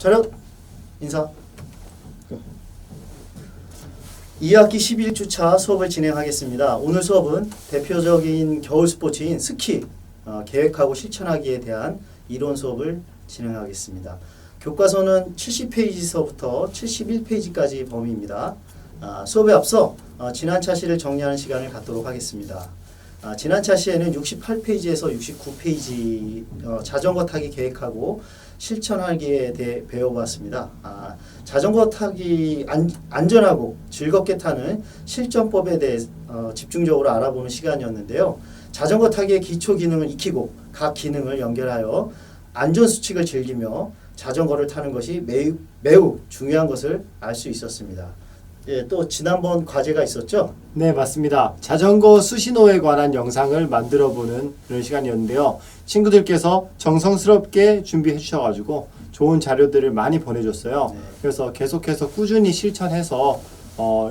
차렷 인사. 2학기 11주차 수업을 진행하겠습니다. 오늘 수업은 대표적인 겨울 스포츠인 스키 계획하고 실천하기에 대한 이론 수업을 진행하겠습니다. 교과서는 70페이지서부터 71페이지까지 범위입니다. 수업에 앞서 지난차 시를 정리하는 시간을 갖도록 하겠습니다. 지난차 시에는 68페이지에서 69페이지 자전거 타기 계획하고 실천하기에 대해 배워봤습니다. 자전거 타기 안전하고 즐겁게 타는 실전법에 대해 집중적으로 알아보는 시간이었는데요. 자전거 타기의 기초 기능을 익히고 각 기능을 연결하여 안전수칙을 즐기며 자전거를 타는 것이 매우 중요한 것을 알 수 있었습니다. 예, 또 지난번 과제가 있었죠? 네, 맞습니다. 자전거 수신호에 관한 영상을 만들어보는 그런 시간이었는데요. 친구들께서 정성스럽게 준비해 주셔가지고 좋은 자료들을 많이 보내줬어요. 네. 그래서 계속해서 꾸준히 실천해서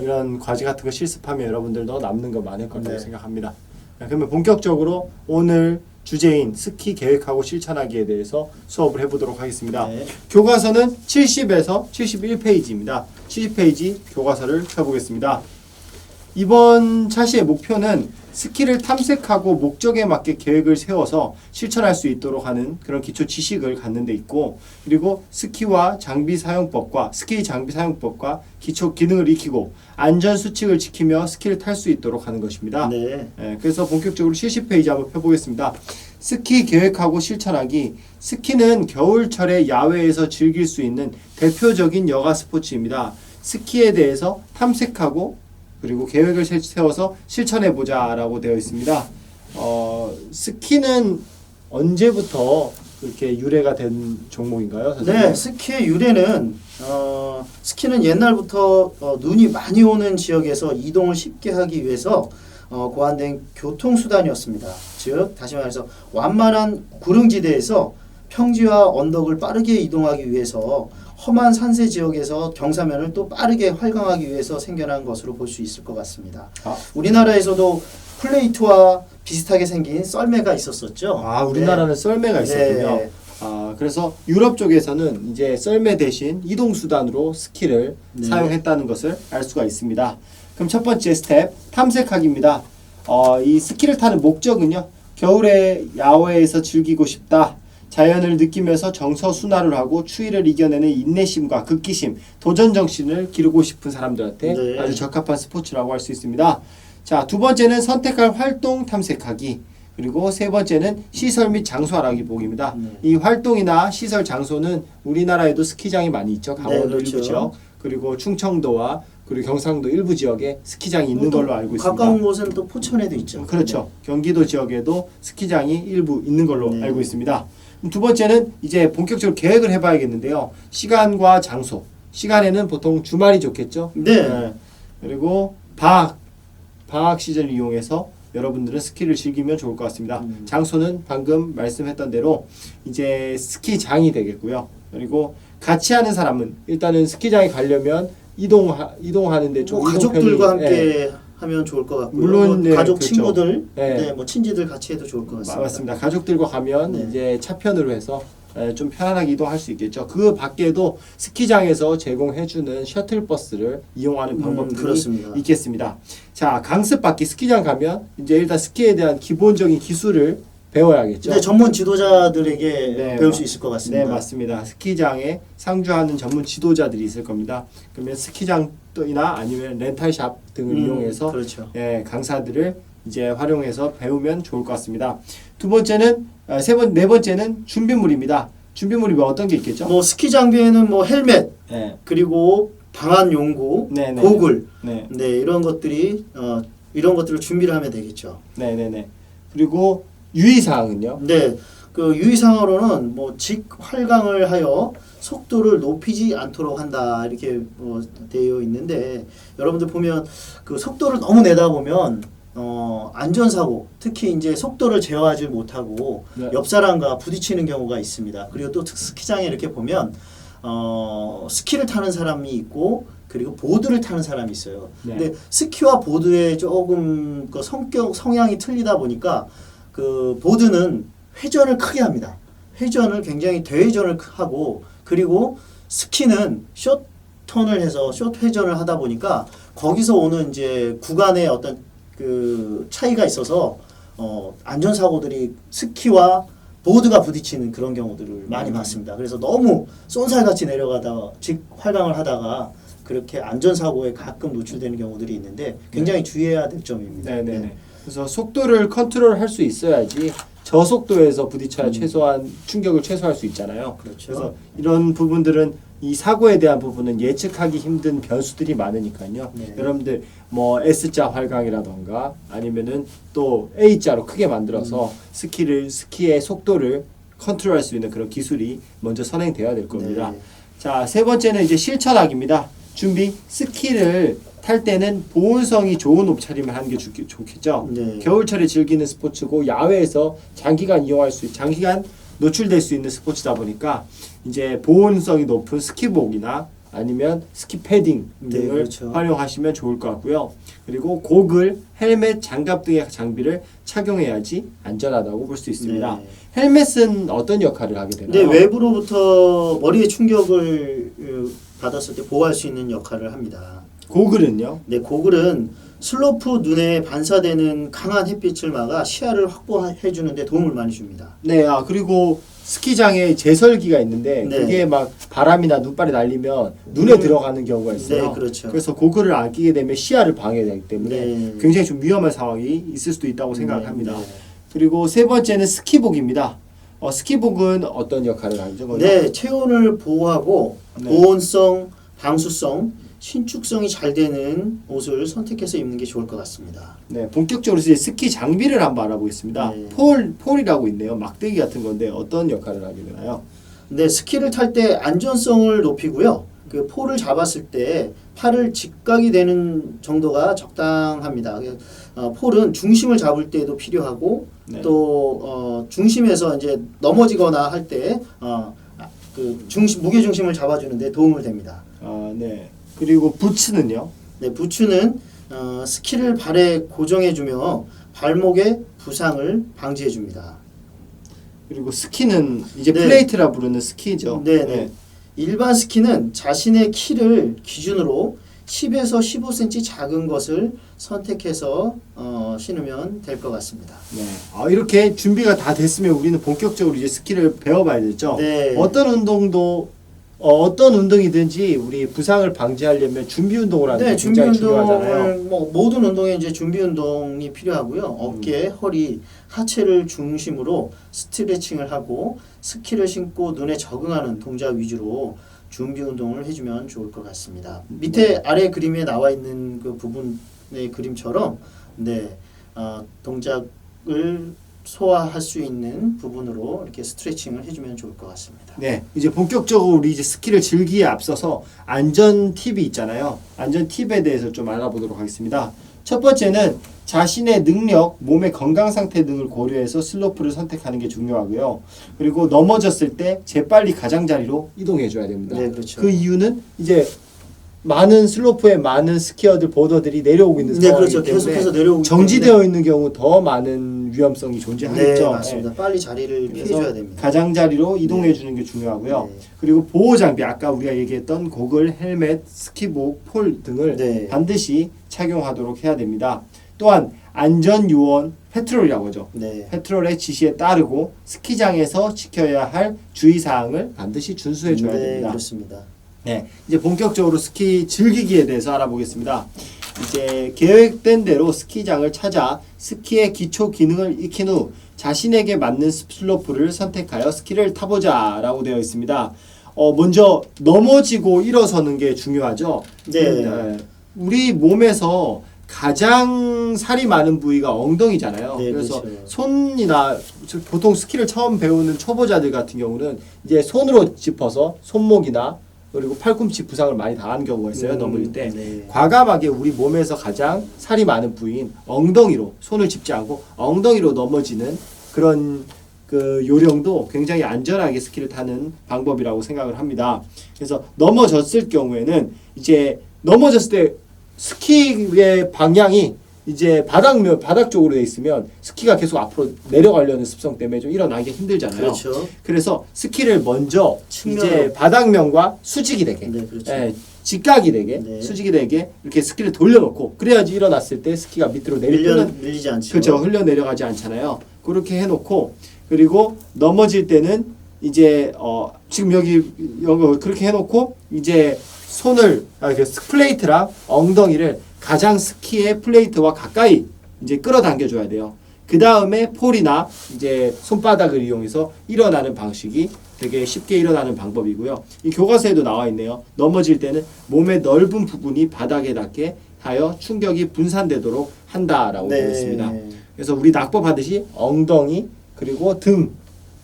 이런 과제 같은 거 실습하면 여러분들도 남는 거 많을 거라고 네. 생각합니다. 그러면 본격적으로 오늘 주제인 스키 계획하고 실천하기에 대해서 수업을 해보도록 하겠습니다. 네. 교과서는 70에서 71페이지입니다. 70페이지 교과서를 펴보겠습니다. 이번 차시의 목표는 스키를 탐색하고 목적에 맞게 계획을 세워서 실천할 수 있도록 하는 그런 기초 지식을 갖는 데 있고, 그리고 스키 장비 사용법과 기초 기능을 익히고 안전 수칙을 지키며 스키를 탈 수 있도록 하는 것입니다. 네. 그래서 본격적으로 70페이지 한번 펴보겠습니다. 스키 계획하고 실천하기. 스키는 겨울철에 야외에서 즐길 수 있는 대표적인 여가 스포츠입니다. 스키에 대해서 탐색하고 그리고 계획을 세워서 실천해보자 라고 되어 있습니다. 스키는 언제부터 그렇게 유래가 된 종목인가요, 선생님? 네, 스키의 유래는 스키는 옛날부터 눈이 많이 오는 지역에서 이동을 쉽게 하기 위해서 고안된 교통수단이었습니다. 즉, 다시 말해서 완만한 구릉지대에서 평지와 언덕을 빠르게 이동하기 위해서 험한 산세 지역에서 경사면을 또 빠르게 활강하기 위해서 생겨난 것으로 볼 수 있을 것 같습니다. 우리나라에서도 플레이트와 비슷하게 생긴 썰매가 있었었죠. 우리나라는 네. 썰매가 있었군요. 네. 그래서 유럽 쪽에서는 이제 썰매 대신 이동수단으로 스키를 네. 사용했다는 것을 알 수가 있습니다. 그럼 첫 번째 스텝, 탐색하기입니다. 이 스키를 타는 목적은요, 겨울에 야외에서 즐기고 싶다. 자연을 느끼면서 정서순환을 하고 추위를 이겨내는 인내심과 극기심, 도전정신을 기르고 싶은 사람들한테 네. 아주 적합한 스포츠라고 할 수 있습니다. 자, 두 번째는 선택할 활동 탐색하기. 그리고 세 번째는 시설 및 장소 알아보기 보기입니다. 이 활동이나 시설 장소는 우리나라에도 스키장이 많이 있죠. 강원도 그렇죠. 일부 지역, 그리고 충청도와 그리고 경상도 일부 지역에 스키장이 있는 걸로 알고 있습니다. 가까운 곳은 또 포천에도 있죠. 그렇죠. 경기도 지역에도 스키장이 일부 있는 걸로 네. 알고 있습니다. 두 번째는 이제 본격적으로 계획을 해봐야겠는데요. 시간과 장소. 시간에는 보통 주말이 좋겠죠. 네. 그리고 방학 시즌을 이용해서 여러분들은 스키를 즐기면 좋을 것 같습니다. 장소는 방금 말씀했던 대로 이제 스키장이 되겠고요. 그리고 같이 하는 사람은 일단은 스키장에 가려면 이동하는데 좀 가족들과 함께 하면 좋을 것 같고요. 물론 네, 가족, 그렇죠. 친구들, 네. 친지들 같이 해도 좋을 것 같습니다. 맞습니다. 가족들과 가면 네. 이제 차편으로 해서 좀 편안하게 이동할 수 있겠죠. 그 밖에도 스키장에서 제공해주는 셔틀버스를 이용하는 방법들이 그렇습니다. 있겠습니다. 자, 강습받기 스키장 가면 이제 일단 스키에 대한 기본적인 기술을 배워야겠죠. 네, 전문 지도자들에게 네, 배울 수 있을 것 같습니다. 네, 맞습니다. 스키장에 상주하는 전문 지도자들이 있을 겁니다. 그러면 스키장이나 아니면 렌탈샵 등을 이용해서 그렇죠. 강사들을 이제 활용해서 배우면 좋을 것 같습니다. 두 번째는 네 번째는 준비물입니다. 준비물이 어떤 게 있겠죠? 스키 장비에는 헬멧, 네. 그리고 방한 용구, 네, 네. 고글, 네. 이런 것들을 준비를 하면 되겠죠. 네. 그리고 유의사항은요? 네, 그 유의사항으로는 직활강을 하여 속도를 높이지 않도록 한다 이렇게 되어 있는데, 여러분들 보면 그 속도를 너무 내다 보면 안전사고, 특히 이제 속도를 제어하지 못하고 네. 옆 사람과 부딪히는 경우가 있습니다. 그리고 또 스키장에 이렇게 보면 스키를 타는 사람이 있고 그리고 보드를 타는 사람이 있어요. 네. 근데 스키와 보드의 조금 그 성향이 틀리다 보니까 그 보드는 회전을 크게 합니다. 회전을 굉장히 대회전을 하고, 그리고 스키는 숏 턴을 해서 숏 회전을 하다 보니까 거기서 오는 이제 구간의 어떤 그 차이가 있어서 안전사고들이 스키와 보드가 부딪히는 그런 경우들을 많이 봤습니다. 그래서 너무 쏜살같이 내려가다가 활강을 하다가 그렇게 안전사고에 가끔 노출되는 경우들이 있는데 굉장히 주의해야 될 점입니다. 네네네. 네. 그래서 속도를 컨트롤할 수 있어야지 저속도에서 부딪혀야 최소한 충격을 최소화할 수 있잖아요. 그렇죠. 그래서 이런 부분들은 이 사고에 대한 부분은 예측하기 힘든 변수들이 많으니까요. 네. 여러분들 뭐 S자 활강이라던가 아니면은 또 A자로 크게 만들어서 스키의 속도를 컨트롤할 수 있는 그런 기술이 먼저 선행되어야 될 겁니다. 네. 자, 세 번째는 이제 실천하기입니다. 준비. 스키를 탈 때는 보온성이 좋은 옷차림을 하는 게 좋겠죠. 네. 겨울철에 즐기는 스포츠고 야외에서 장기간 노출될 수 있는 스포츠다 보니까 이제 보온성이 높은 스키복이나 아니면 스키 패딩 네, 등을 그렇죠. 활용하시면 좋을 것 같고요. 그리고 고글, 헬멧, 장갑 등의 장비를 착용해야지 안전하다고 볼 수 있습니다. 네. 헬멧은 어떤 역할을 하게 되나요? 네, 외부로부터 머리에 충격을 받았을 때 보호할 수 있는 역할을 합니다. 고글은요? 네, 고글은 슬로프 눈에 반사되는 강한 햇빛을 막아 시야를 확보해 주는데 도움을 많이 줍니다. 네, 그리고 스키장에 제설기가 있는데 네. 그게 막 바람이나 눈발이 날리면 눈에 들어가는 경우가 있어요. 네, 그렇죠. 그래서 고글을 안 끼게 되면 시야를 방해되기 때문에 네. 굉장히 좀 위험한 상황이 있을 수도 있다고 생각을 합니다. 네. 그리고 세 번째는 스키복입니다. 스키복은 어떤 역할을 하죠? 네, 체온을 보호하고 네. 보온성, 방수성, 신축성이 잘 되는 옷을 선택해서 입는 게 좋을 것 같습니다. 네, 본격적으로 이제 스키 장비를 한번 알아보겠습니다. 네. 폴이라고 있네요. 막대기 같은 건데 어떤 역할을 하게 되나요? 네, 스키를 탈 때 안전성을 높이고요. 그 폴을 잡았을 때 팔을 직각이 되는 정도가 적당합니다. 폴은 중심을 잡을 때도 필요하고 네. 또 중심에서 이제 넘어지거나 할 때 무게 중심을 잡아주는데 도움을 됩니다. 네. 그리고 부츠는요? 네, 부츠는 스키를 발에 고정해주며 발목의 부상을 방지해줍니다. 그리고 스키는 이제 네. 플레이트라 부르는 스키죠. 네. 일반 스키는 자신의 키를 기준으로 10에서 15cm 작은 것을 선택해서 신으면 될 것 같습니다. 네. 이렇게 준비가 다 됐으면 우리는 본격적으로 이제 스키를 배워봐야겠죠. 네. 어떤 운동이든지 우리 부상을 방지하려면 준비 운동을 하는 게 준비 굉장히 중요하잖아요. 운동을 모든 운동에 이제 준비 운동이 필요하고요. 어깨, 허리, 하체를 중심으로 스트레칭을 하고 스키를 신고 눈에 적응하는 동작 위주로 준비 운동을 해주면 좋을 것 같습니다. 밑에 아래 그림에 나와 있는 그 부분의 그림처럼 동작을 소화할 수 있는 부분으로 이렇게 스트레칭을 해주면 좋을 것 같습니다. 네, 이제 본격적으로 우리 이제 스키를 즐기기에 앞서서 안전 팁이 있잖아요. 안전 팁에 대해서 좀 알아보도록 하겠습니다. 첫 번째는 자신의 능력, 몸의 건강 상태 등을 고려해서 슬로프를 선택하는 게 중요하고요. 그리고 넘어졌을 때 재빨리 가장자리로 이동해 줘야 됩니다. 네, 그렇죠. 그 이유는 이제 많은 슬로프에 많은 스키어들, 보더들이 내려오고 있는 네, 상황이기 그렇죠. 때문에 계속해서 내려오기 정지되어 있는 경우 더 많은 위험성이 존재하겠죠. 네, 맞습니다. 빨리 자리를 피해줘야 됩니다. 가장자리로 이동해 주는 게 중요하고요. 네. 그리고 보호 장비, 아까 우리가 얘기했던 고글, 헬멧, 스키복, 폴 등을 네. 반드시 착용하도록 해야 됩니다. 또한 안전 요원 페트롤이라고 하죠. 네. 페트롤의 지시에 따르고 스키장에서 지켜야 할 주의 사항을 반드시 준수해 줘야 됩니다. 그렇습니다. 네, 이제 본격적으로 스키 즐기기에 대해서 알아보겠습니다. 이제 계획된 대로 스키장을 찾아 스키의 기초 기능을 익힌 후 자신에게 맞는 슬로프를 선택하여 스키를 타보자라고 되어 있습니다. 먼저 넘어지고 일어서는 게 중요하죠. 네. 우리 몸에서 가장 살이 많은 부위가 엉덩이잖아요. 네, 그래서 그렇죠. 손이나 보통 스키를 처음 배우는 초보자들 같은 경우는 이제 손으로 짚어서 손목이나 그리고 팔꿈치 부상을 많이 당하는 경우가 있어요. 넘어질 때. 네. 과감하게 우리 몸에서 가장 살이 많은 부위인 엉덩이로 손을 짚지 않고 엉덩이로 넘어지는 그런 그 요령도 굉장히 안전하게 스키를 타는 방법이라고 생각을 합니다. 그래서 넘어졌을 경우에는 이제 넘어졌을 때 스키의 방향이 이제 바닥 쪽으로 돼 있으면 스키가 계속 앞으로 내려가려는 습성 때문에 좀 일어나기 힘들잖아요. 그렇죠. 그래서 스키를 먼저 측면으로. 이제 바닥면과 수직이 되게, 네, 그렇죠. 예, 직각이 되게, 네. 수직이 되게 이렇게 스키를 돌려놓고 그래야지 일어났을 때 스키가 밑으로 밀리지 않죠. 그렇죠. 흘러 내려가지 않잖아요. 그렇게 해놓고 그리고 넘어질 때는 이제 지금 여기 그렇게 해놓고 이제 손을 그 플레이트랑 엉덩이를 가장 스키의 플레이트와 가까이 이제 끌어당겨 줘야 돼요. 그 다음에 폴이나 이제 손바닥을 이용해서 일어나는 방식이 되게 쉽게 일어나는 방법이고요. 이 교과서에도 나와 있네요. 넘어질 때는 몸의 넓은 부분이 바닥에 닿게 하여 충격이 분산되도록 한다라고 되어 있습니다. 그래서 우리 낙법하듯이 엉덩이 그리고 등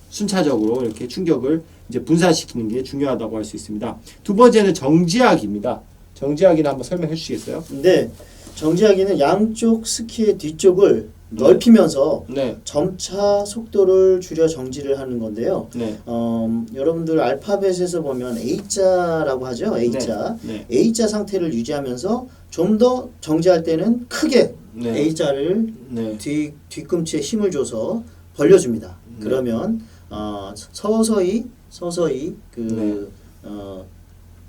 순차적으로 이렇게 충격을 이제 분산시키는 게 중요하다고 할 수 있습니다. 두 번째는 정지하기입니다. 정지하기는 한번 설명해 주시겠어요? 네, 정지하기는 양쪽 스키의 뒤쪽을 넓히면서 네. 점차 속도를 줄여 정지를 하는 건데요. 네. 여러분들 알파벳에서 보면 A자라고 하죠. A자. 네. A자 상태를 유지하면서 좀 더 정지할 때는 크게 네. A자를 네. 뒤꿈치에 힘을 줘서 벌려줍니다. 네. 그러면 서서히 그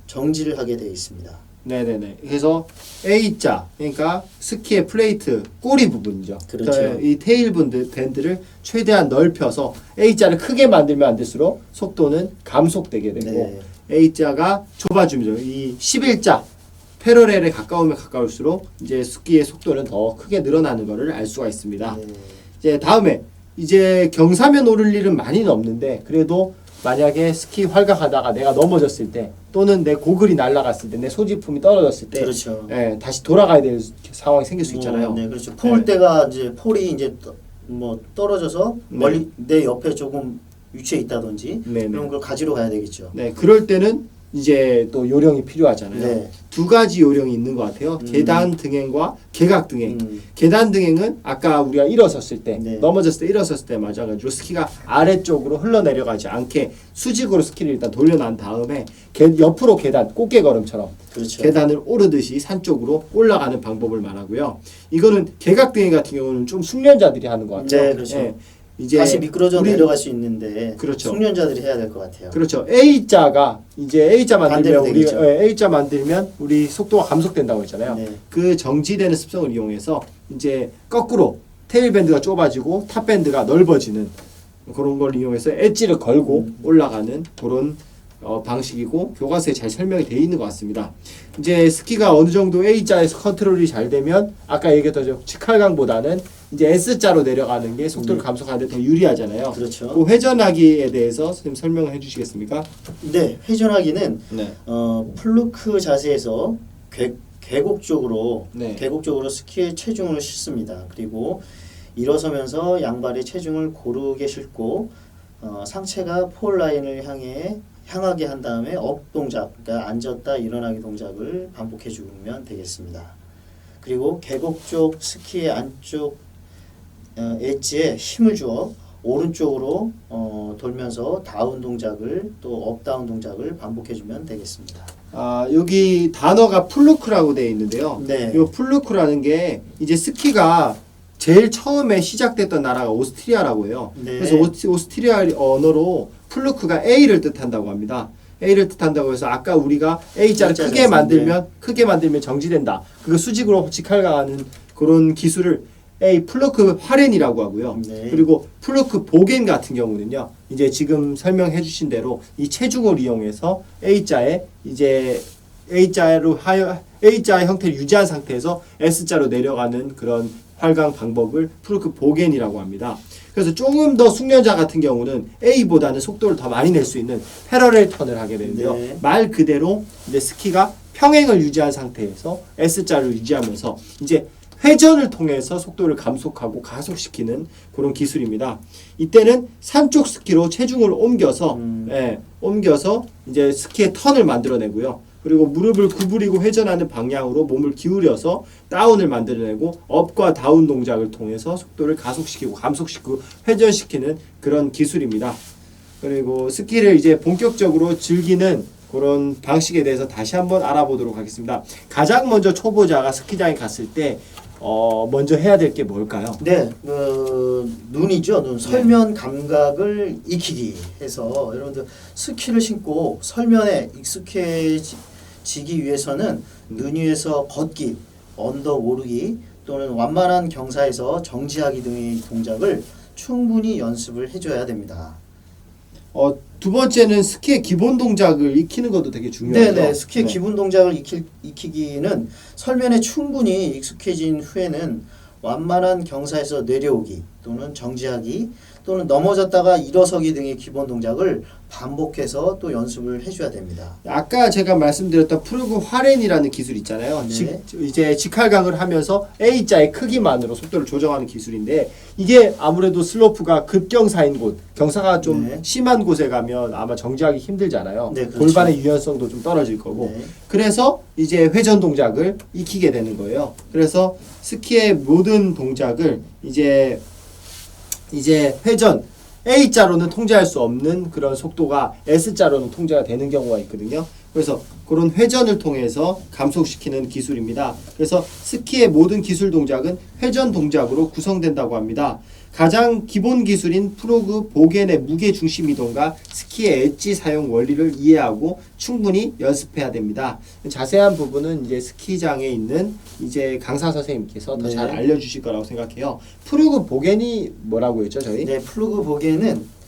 정지를 하게 되어 있습니다. 네네네. 그래서 A자, 그러니까 스키의 플레이트 꼬리 부분이죠. 그렇죠. 이 테일 밴드를 최대한 넓혀서 A자를 크게 만들면 안 될수록 속도는 감속되게 되고 네. A자가 좁아지면 이 11자 패러렐에 가까우면 가까울수록 이제 스키의 속도는 더 크게 늘어나는 것을 알 수가 있습니다. 네. 이제 다음에 이제 경사면 오를 일은 많이는 없는데 그래도 만약에 스키 활강하다가 내가 넘어졌을 때 또는 내 고글이 날아갔을 때 내 소지품이 떨어졌을 때 그렇죠. 예, 다시 돌아가야 될 상황이 생길 수 있잖아요. 네, 그렇죠. 폴대가 이제 폴이 이제 뭐 떨어져서 네. 멀리 내 옆에 조금 위치해 있다든지 네네. 그럼 그걸 가지러 가야 되겠죠. 네, 그럴 때는 이제 또 요령이 필요하잖아요. 네. 두 가지 요령이 있는 것 같아요. 계단 등행과 개각 등행. 계단 등행은 아까 우리가 일어섰을 때 네. 넘어졌을 때 일어섰을 때 맞아가지고 스키가 아래쪽으로 흘러내려가지 않게 수직으로 스키를 일단 돌려난 다음에 옆으로 계단 꽃게 걸음처럼 그렇죠. 계단을 오르듯이 산 쪽으로 올라가는 방법을 말하고요. 이거는 개각 등행 같은 경우는 좀 숙련자들이 하는 것 같아요. 네, 그렇죠. 예. 이제 다시 미끄러져 우리- 내려갈 수 있는데 그렇죠. 숙련자들이 해야 될 것 같아요. 그렇죠. A자가 이제 A자 만들면 반대로 우리 되겠죠. A자 만들면 우리 속도가 감속된다고 했잖아요. 네. 그 정지되는 습성을 이용해서 이제 거꾸로 테일 밴드가 좁아지고 탑 밴드가 넓어지는 그런 걸 이용해서 엣지를 걸고 올라가는 그런 방식이고 교과서에 잘 설명이 되어 있는 것 같습니다. 이제 스키가 어느 정도 A자에서 컨트롤이 잘 되면 아까 얘기했던 직할강보다는 이제 S자로 내려가는 게 속도를 감속하는 데 더 유리하잖아요. 그렇죠. 그 회전하기에 대해서 선생님 설명을 해주시겠습니까? 네, 회전하기는 네. 플루크 자세에서 계곡 쪽으로 네. 스키의 체중을 싣습니다. 그리고 일어서면서 양발의 체중을 고르게 싣고 상체가 폴 라인을 향하게 한 다음에 업 동작, 그러니까 앉았다 일어나기 동작을 반복해 주면 되겠습니다. 그리고 계곡 쪽 스키의 안쪽 엣지에 힘을 주어 오른쪽으로 돌면서 다운 동작을 또 업다운 동작을 반복해 주면 되겠습니다. 여기 단어가 플루크라고 되어 있는데요. 네. 이 플루크라는 게 이제 스키가 제일 처음에 시작됐던 나라가 오스트리아라고 해요. 네. 그래서 오스트리아 언어로 플루크가 A를 뜻한다고 합니다. A를 뜻한다고 해서 아까 우리가 A자를 A자 크게 만들면 정지된다. 그거 수직으로 직할가하는 그런 기술을 플루크 화렌이라고 하고요. 네. 그리고 플루크 보겐 같은 경우는요. 이제 지금 설명해 주신 대로 이 체중을 이용해서 A자의 형태를 유지한 상태에서 S자로 내려가는 그런 활강 방법을 플루크 보겐이라고 합니다. 그래서 조금 더 숙련자 같은 경우는 A보다는 속도를 더 많이 낼 수 있는 패러렐 턴을 하게 되는데요. 네. 말 그대로 이제 스키가 평행을 유지한 상태에서 S자를 유지하면서 이제 회전을 통해서 속도를 감속하고 가속시키는 그런 기술입니다. 이때는 산쪽 스키로 체중을 옮겨서 이제 스키의 턴을 만들어내고요. 그리고 무릎을 구부리고 회전하는 방향으로 몸을 기울여서 다운을 만들어내고 업과 다운 동작을 통해서 속도를 가속시키고 감속시키고 회전시키는 그런 기술입니다. 그리고 스키를 이제 본격적으로 즐기는 그런 방식에 대해서 다시 한번 알아보도록 하겠습니다. 가장 먼저 초보자가 스키장에 갔을 때 먼저 해야 될 게 뭘까요? 네, 눈이죠. 눈 설면 감각을 익히기 해서 여러분들 스키를 신고 설면에 익숙해지기 위해서는 눈 위에서 걷기, 언덕 오르기 또는 완만한 경사에서 정지하기 등의 동작을 충분히 연습을 해줘야 됩니다. 두 번째는 스키의 기본 동작을 익히는 것도 되게 중요하죠. 네네, 스키의 기본 동작을 익히기는 설면에 충분히 익숙해진 후에는 완만한 경사에서 내려오기 또는 정지하기 또는 넘어졌다가 일어서기 등의 기본 동작을 반복해서 또 연습을 해줘야 됩니다. 아까 제가 말씀드렸던 프루그 화렌이라는 기술 있잖아요. 네. 이제 직할강을 하면서 A자의 크기만으로 속도를 조정하는 기술인데 이게 아무래도 슬로프가 급경사인 곳, 경사가 좀 네. 심한 곳에 가면 아마 정지하기 힘들잖아요. 네, 그렇죠. 골반의 유연성도 좀 떨어질 거고. 네. 그래서 이제 회전 동작을 익히게 되는 거예요. 그래서 스키의 모든 동작을 이제 회전 A자로는 통제할 수 없는 그런 속도가 S자로는 통제가 되는 경우가 있거든요. 그래서 그런 회전을 통해서 감속시키는 기술입니다. 그래서 스키의 모든 기술 동작은 회전 동작으로 구성된다고 합니다. 가장 기본 기술인 프로그 보겐의 무게 중심 이동과 스키의 엣지 사용 원리를 이해하고 충분히 연습해야 됩니다. 자세한 부분은 이제 스키장에 있는 이제 강사 선생님께서 더 잘 네. 알려주실 거라고 생각해요. 프로그 보겐이 뭐라고 했죠, 저희? 네, 플루그 보기에는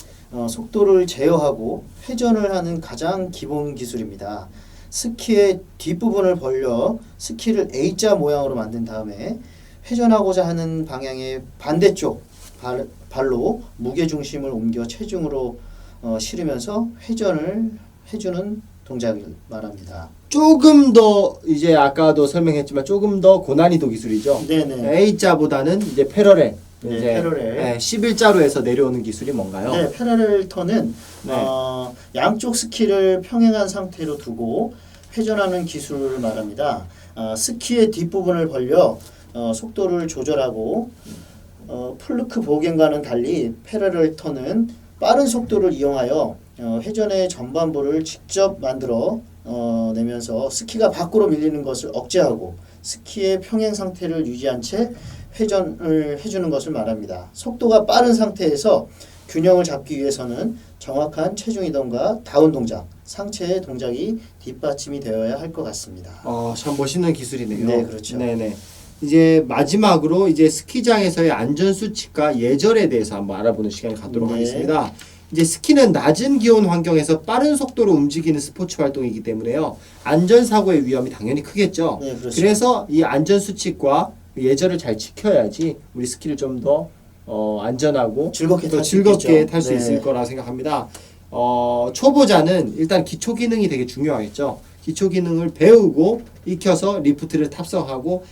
속도를 제어하고 회전을 하는 가장 기본 기술입니다. 스키의 뒷부분을 벌려 스키를 A자 모양으로 만든 다음에 회전하고자 하는 방향의 반대쪽 발로 무게 중심을 옮겨 체중으로 실으면서 회전을 해주는 동작을 말합니다. 조금 더 이제 아까도 설명했지만 조금 더 고난이도 기술이죠. 네네. A자보다는 이제 패러렐, 네, 이제 패러렐. 11자로 해서 내려오는 기술이 뭔가요? 네, 패러렐 턴은 네. 양쪽 스키를 평행한 상태로 두고 회전하는 기술을 말합니다. 스키의 뒷부분을 벌려 속도를 조절하고 플루크 보겐과는 달리 패러렐 턴은 빠른 속도를 이용하여 회전의 전반부를 직접 만들어 내면서 스키가 밖으로 밀리는 것을 억제하고 스키의 평행 상태를 유지한 채 회전을 해주는 것을 말합니다. 속도가 빠른 상태에서 균형을 잡기 위해서는 정확한 체중 이동과 다운 동작, 상체의 동작이 뒷받침이 되어야 할 것 같습니다. 참 멋있는 기술이네요. 네, 그렇죠. 네네. 이제 마지막으로 이제 스키장에서의 안전 수칙과 예절에 대해서 한번 알아보는 시간을 갖도록 네. 하겠습니다. 이제 스키는 낮은 기온 환경에서 빠른 속도로 움직이는 스포츠 활동이기 때문에요. 안전 사고의 위험이 당연히 크겠죠. 네, 그렇죠. 그래서 이 안전 수칙과 예절을 잘 지켜야지 우리 스키를 좀 더 안전하고 즐겁게 더 탈수 즐겁게 있겠죠. 탈 수 네. 있을 거라 생각합니다. 초보자는 일단 기초 기능이 되게 중요하겠죠. 기초 기능을 배우고 익혀서 리프트를 탑승하고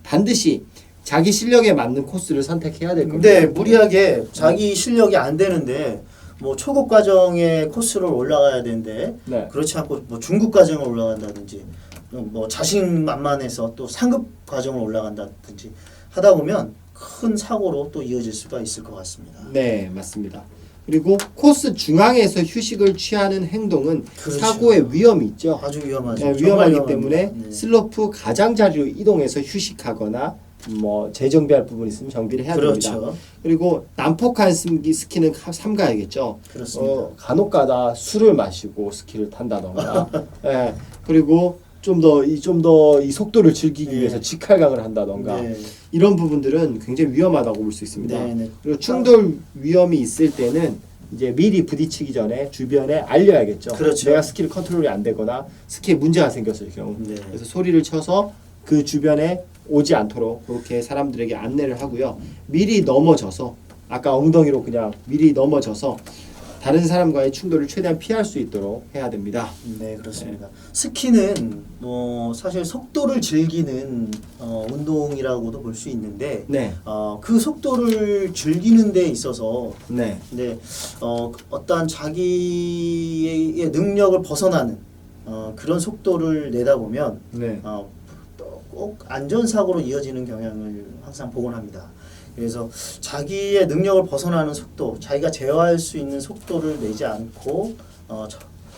반드시 자기 실력에 맞는 코스를 선택해야 될 겁니다. 네, 무리하게 자기 실력이 안 되는데 뭐 초급 과정의 코스를 올라가야 되는데 네. 그렇지 않고 뭐 중급 과정을 올라간다든지 뭐 자신만만해서 또 상급 과정을 올라간다든지 하다 보면 큰 사고로 또 이어질 수가 있을 것 같습니다. 네, 맞습니다. 그리고 코스 중앙에서 휴식을 취하는 행동은 그렇죠. 사고의 위험이 있죠. 아주 위험하죠. 네, 정말 위험하기 위험합니다. 때문에 네. 슬로프 가장자리로 이동해서 휴식하거나 뭐 재정비할 부분 있으면 정비를 해야 됩니다. 그렇죠. 그리고 난폭한 스키는 삼가야겠죠. 그렇습니다. 간혹가다 술을 마시고 스키를 탄다던가, 예, 그리고 좀 더 이 속도를 즐기기 네. 위해서 직할강을 한다던가 네. 이런 부분들은 굉장히 위험하다고 볼 수 있습니다. 네, 네. 그리고 충돌 위험이 있을 때는 이제 미리 부딪히기 전에 주변에 알려야겠죠. 그렇죠. 내가 스키를 컨트롤이 안 되거나 스키에 문제가 생겼을 경우, 네. 그래서 소리를 쳐서 그 주변에 오지 않도록 그렇게 사람들에게 안내를 하고요. 미리 넘어져서 아까 엉덩이로 그냥 미리 넘어져서 다른 사람과의 충돌을 최대한 피할 수 있도록 해야 됩니다. 네, 그렇습니다. 스키는 뭐 사실 속도를 즐기는 운동이라고도 볼 수 있는데 네, 그 속도를 즐기는 데 있어서 네, 어떠한 자기의 능력을 벗어나는 그런 속도를 내다 보면 네, 꼭 안전사고로 이어지는 경향을 항상 보곤 합니다. 그래서 자기의 능력을 벗어나는 속도, 자기가 제어할 수 있는 속도를 내지 않고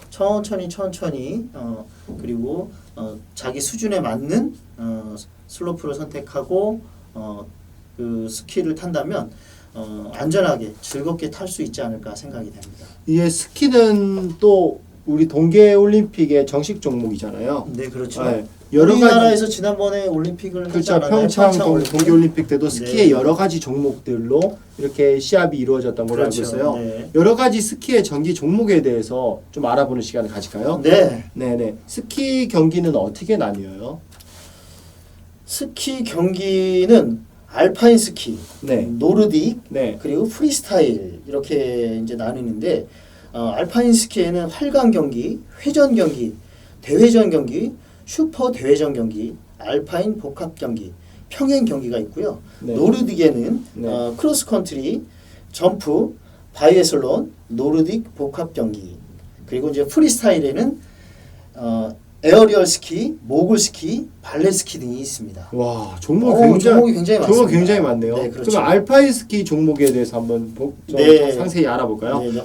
천천히 그리고 자기 수준에 맞는 슬로프를 선택하고 그 스키를 탄다면 안전하게 즐겁게 탈 수 있지 않을까 생각이 됩니다. 이게 스키는 또 우리 동계올림픽의 정식 종목이잖아요. 네, 그렇죠. 네, 여러 가지 우리나라에서 지난번에 올림픽을 했지 그렇죠. 않았나요? 평창 올림픽? 동계올림픽 때도 스키의 네. 여러 가지 종목들로 이렇게 시합이 이루어졌던 걸로 그렇죠. 알고 있어요. 네. 여러 가지 스키의 전기 종목에 대해서 좀 알아보는 시간을 가질까요? 네. 네네. 스키 경기는 어떻게 나뉘어요? 스키 경기는 알파인 스키, 네. 노르딕, 네. 그리고 프리스타일 이렇게 이제 나누는데 알파인 스키에는 활강 경기, 회전 경기, 대회전 경기, 슈퍼 대회전 경기, 알파인 복합 경기, 평행 경기가 있고요. 네. 노르딕에는 네. 크로스 컨트리, 점프, 바이애슬론, 노르딕 복합 경기, 그리고 이제 프리스타일에는 에어리얼 스키, 모글 스키, 발렛 스키 등이 있습니다. 와, 종목이 종목이 굉장히 많습니다. 종목이 굉장히 많네요. 네, 그렇죠. 그럼 알파인 스키 종목에 대해서 한번 좀 네. 상세히 알아볼까요? 네,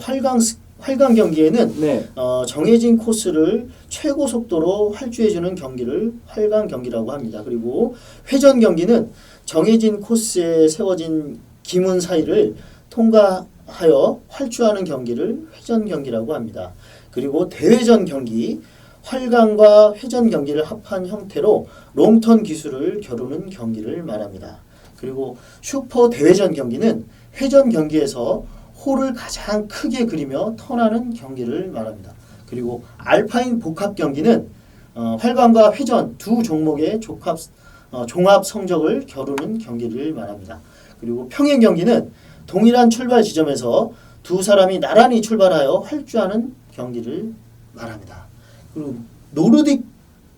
활강 경기에는 네. 정해진 코스를 최고 속도로 활주해주는 경기를 활강 경기라고 합니다. 그리고 회전 경기는 정해진 코스에 세워진 기문 사이를 통과하여 활주하는 경기를 회전 경기라고 합니다. 그리고 대회전 경기, 활강과 회전 경기를 합한 형태로 롱턴 기술을 겨루는 경기를 말합니다. 그리고 슈퍼 대회전 경기는 회전 경기에서 홀을 가장 크게 그리며 턴하는 경기를 말합니다. 그리고 알파인 복합 경기는 활강과 회전 두 종목의 종합 성적을 겨루는 경기를 말합니다. 그리고 평행 경기는 동일한 출발 지점에서 두 사람이 나란히 출발하여 활주하는 경기를 말합니다. 그리고 노르딕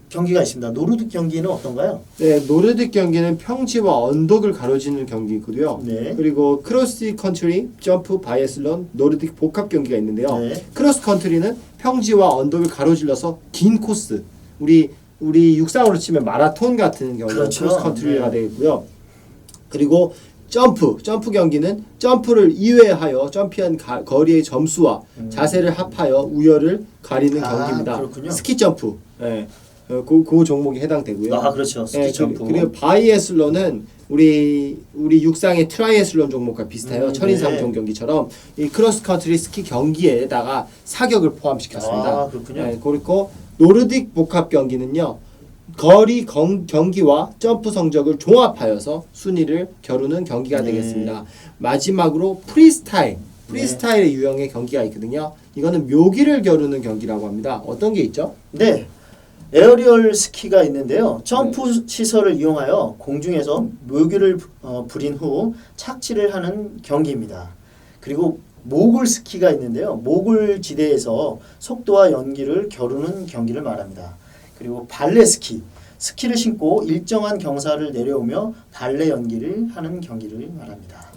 경기가 있습니다. 노르딕 경기는 어떤가요? 네, 노르딕 경기는 평지와 언덕을 가로지르는 경기이고요. 네. 그리고 크로스 컨트리, 점프, 바이애슬론, 노르딕 복합 경기가 있는데요. 네. 크로스 컨트리는 평지와 언덕을 가로질러서 긴 코스. 우리 육상으로 치면 마라톤 같은 경우는 그렇죠. 크로스 컨트리가 네. 되고요. 그리고 점프 경기는 점프를 이외하여 점피한 거리의 점수와 자세를 합하여 우열을 가리는 경기입니다. 그렇군요. 스키 점프. 네. 그 종목이 해당되고요. 그렇죠. 스키 점프. 그리고 바이애슬론은 우리 육상의 트라이애슬론 종목과 비슷해요. 네. 천인삼종 경기처럼 이 크로스 컨트리 스키 경기에다가 사격을 포함시켰습니다. 그렇군요. 네, 그리고 노르딕 복합 경기는요. 거리 경기와 점프 성적을 종합하여서 순위를 겨루는 경기가 네. 되겠습니다. 마지막으로 프리스타일의 유형의 경기가 있거든요. 이거는 묘기를 겨루는 경기라고 합니다. 어떤 게 있죠? 네. 에어리얼 스키가 있는데요. 점프 시설을 이용하여 공중에서 묘기를 부린 후 착지를 하는 경기입니다. 그리고 모글 스키가 있는데요. 모글 지대에서 속도와 연기를 겨루는 경기를 말합니다. 그리고 발레 스키를 신고 일정한 경사를 내려오며 발레 연기를 하는 경기를 말합니다.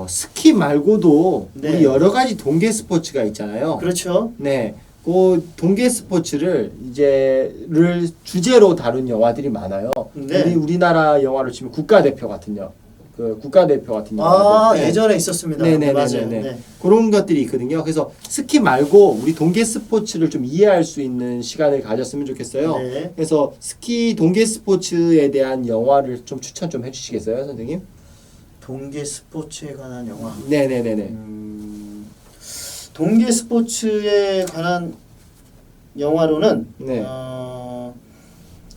스키 말고도 네. 우리 여러 가지 동계 스포츠가 있잖아요. 그렇죠. 네. 그 동계 스포츠를 주제로 다룬 영화들이 많아요. 네. 우리나라 영화로 치면 국가대표 같은 영화들. 네. 예전에 있었습니다. 네네네네. 맞아요. 네. 그런 것들이 있거든요. 그래서 스키 말고 우리 동계 스포츠를 좀 이해할 수 있는 시간을 가졌으면 좋겠어요. 네. 그래서 스키 동계 스포츠에 대한 영화를 좀 추천 좀 해주시겠어요, 선생님? 동계 스포츠에 관한 영화. 네네네네. 동계 스포츠에 관한 영화로는 네.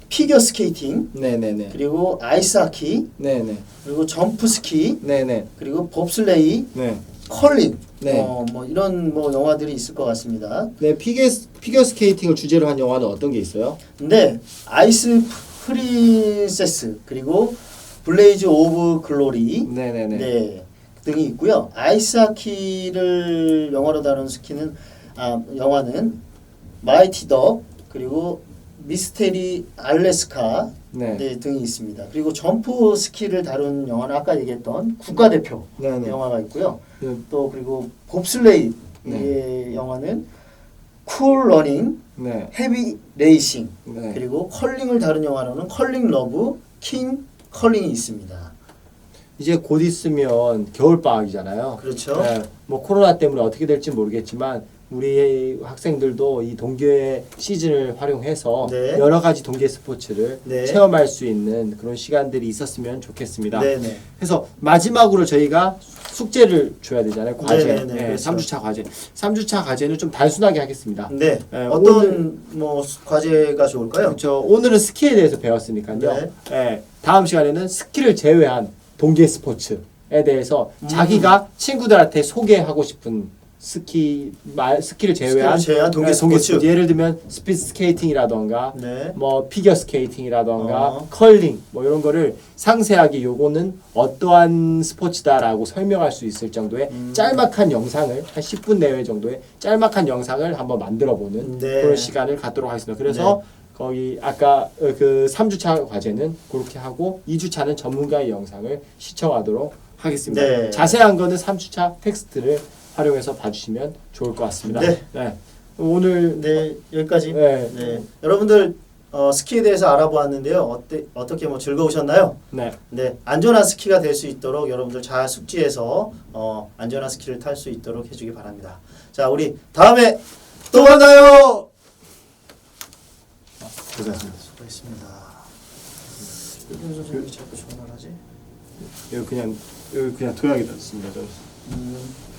피겨 스케이팅, 네네네. 그리고 아이스하키, 네네. 그리고 점프 스키, 네네. 그리고 봅슬레이, 네. 컬링, 네. 뭐 이런 뭐 영화들이 있을 것 같습니다. 네, 피겨 스케이팅을 주제로 한 영화는 어떤 게 있어요? 근데 아이스 프린세스 그리고 블레이즈 오브 글로리, 네네네. 네, 등이 있고요. 아이스하키를 영화로 다룬 영화는 마이티 덕 그리고 미스테리 알래스카 네. 네, 등이 있습니다. 그리고 점프 스키를 다룬 영화는 아까 얘기했던 국가대표 네네. 영화가 있고요. 네. 또 그리고 봅슬레이 네. 영화는 쿨 러닝, 네. 헤비 레이싱, 네. 그리고 컬링을 다룬 영화로는 컬링 러브, 킹 컬링이 있습니다. 이제 곧 있으면 겨울 방학이잖아요. 그렇죠. 네, 뭐 코로나 때문에 어떻게 될지 모르겠지만 우리 학생들도 이 동계 시즌을 활용해서 네. 여러 가지 동계 스포츠를 네. 체험할 수 있는 그런 시간들이 있었으면 좋겠습니다. 네네. 그래서 마지막으로 저희가 숙제를 줘야 되잖아요. 과제. 네네네, 네, 그렇죠. 3주차 과제. 3주차 과제는 좀 단순하게 하겠습니다. 네. 네, 어떤 뭐 과제가 좋을까요? 그렇죠. 오늘은 스키에 대해서 배웠으니까요. 네. 네, 다음 시간에는 스키를 제외한 동계 스포츠에 대해서 자기가 친구들한테 소개하고 싶은 스키를 제외한 동계 네, 스포츠. 예를 들면 스피드 스케이팅이라던가 네. 뭐 피겨 스케이팅이라던가 어. 컬링 뭐 이런 거를 상세하게 요거는 어떠한 스포츠다라고 설명할 수 있을 정도의 짤막한 영상을 한 10분 내외 정도의 짤막한 영상을 한번 만들어 보는 네. 그런 시간을 갖도록 하겠습니다. 그래서 거기 아까 그 3주차 과제는 그렇게 하고 2주차는 전문가의 영상을 시청하도록 하겠습니다. 네. 자세한 거는 3주차 텍스트를 활용해서 봐주시면 좋을 것 같습니다. 네. 오늘 네, 여기까지. 네. 네. 여러분들 스키에 대해서 알아보았는데요. 어떻게 뭐 즐거우셨나요? 네. 네, 안전한 스키가 될 수 있도록 여러분들 잘 숙지해서 안전한 스키를 탈 수 있도록 해주기 바랍니다. 자, 우리 다음에 또 만나요. 고생하셨습니다. 수고했습니다. 선생님이 자꾸 전화를 하지? 여기 그냥 둬야겠다. 저는.